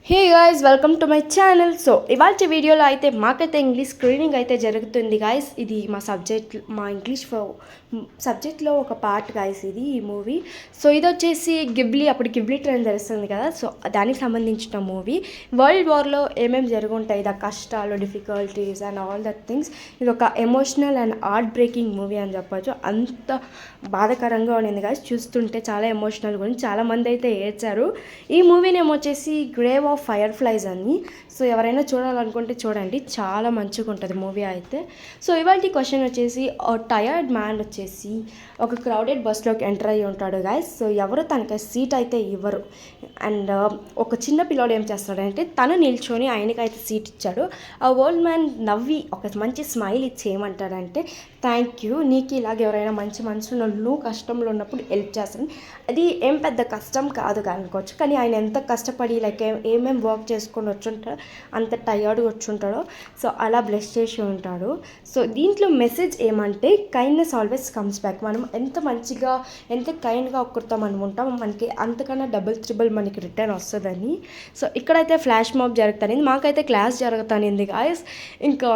Hey guys welcome to my channel. So ఇవాళ వీడియోలో అయితే మాకైతే ఇంగ్లీష్ స్క్రీనింగ్ అయితే జరుగుతుంది గాయస్. ఇది మా ఇంగ్లీష్ సబ్జెక్ట్లో ఒక పార్ట్ గాయస్ ఇది ఈ మూవీ. సో ఇది వచ్చేసి అప్పుడు గిబ్లీ ట్రైన్ తెలుస్తుంది కదా, సో దానికి సంబంధించిన మూవీ. వరల్డ్ వార్లో ఏమేమి జరుగుంటాయి, ద కష్టాలు, difficulties and all that things. ఇది ఒక emotional and heart breaking movie అని చెప్పొచ్చు. అంత బాధాకరంగా ఉండింది గాయస్, చూస్తుంటే చాలా ఎమోషనల్ గురించి చాలామంది అయితే ఏడ్చారు. ఈ మూవీ నేమ్ వచ్చేసి గ్రేవ్ ఆఫ్ ఫైర్ ఫ్లైస్ అని. సో ఎవరైనా చూడాలనుకుంటే చూడండి, చాలా మంచిగా ఉంటుంది మూవీ అయితే. సో ఇవాళ క్వశ్చన్ వచ్చేసి, టయర్డ్ మ్యాన్ వచ్చేసి ఒక క్రౌడెడ్ బస్లోకి ఎంటర్ అయ్యి ఉంటాడు గాయస్. సో ఎవరు తనకి సీట్ అయితే ఇవ్వరు. అండ్ ఒక చిన్న పిల్లోడు ఏం చేస్తాడంటే తను నిల్చొని ఆయనకైతే సీట్ ఇచ్చాడు. ఆ ఓల్డ్ మ్యాన్ నవ్వి ఒక మంచి స్మైల్ ఇచ్చి ఏమంటాడంటే, థ్యాంక్ యూ, నీకు ఇలాగ ఎవరైనా మంచి మనసులో నువ్వు కష్టంలో ఉన్నప్పుడు హెల్ప్ చేస్తాను. అది ఏం పెద్ద కష్టం కాదు అనుకోవచ్చు, కానీ ఆయన ఎంత కష్టపడి లైక్ ఏమేమి వర్క్ చేసుకొని వచ్చుంటాడో, అంత టయర్డ్గా వచ్చుంటాడో, సో అలా బ్లెస్ చేసి ఉంటాడు. సో దీంట్లో మెసేజ్ ఏమంటే, కైండ్నెస్ ఆల్వేస్ కమ్స్ బ్యాక్. మనం ఎంత మంచిగా ఎంత కైండ్గా ఒకరితో మనం ఉంటాం, మనకి అంతకన్నా డబుల్ త్రిబుల్ మనకి రిటర్న్ వస్తుందని. సో ఇక్కడైతే ఫ్లాష్ మాబ్ జరుగుతుంది, మాకైతే క్లాస్ జరుగుతుంది గాయస్. ఇంకా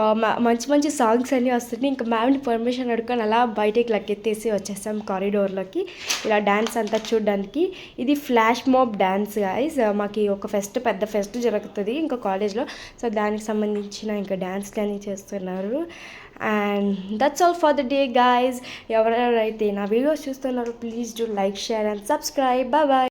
మంచి మంచి సాంగ్స్ అన్నీ వస్తున్నాయి. ఇంకా మ్యామ్ని పర్మిషన్ అడుకొని అలా బయటికి లెక్కెత్తేసి వచ్చేసాం కారిడోర్లోకి, ఇలా డ్యాన్స్ అంతా చూడడానికి. ఇది ఫ్లాష్ మాబ్ డ్యాన్స్ గాయస్. మాకు ఒక పెద్ద ఫెస్ట్ జరుగుతుంది ఇంకా కాలేజ్లో. సో దానికి సంబంధించిన ఇంకా డ్యాన్స్లు అన్నీ చేస్తున్నారు. And that's all for the day guys. ఎవరెవరైతే నా వీడియోస్ చూస్తున్నారో please do like, share and subscribe. Bye bye.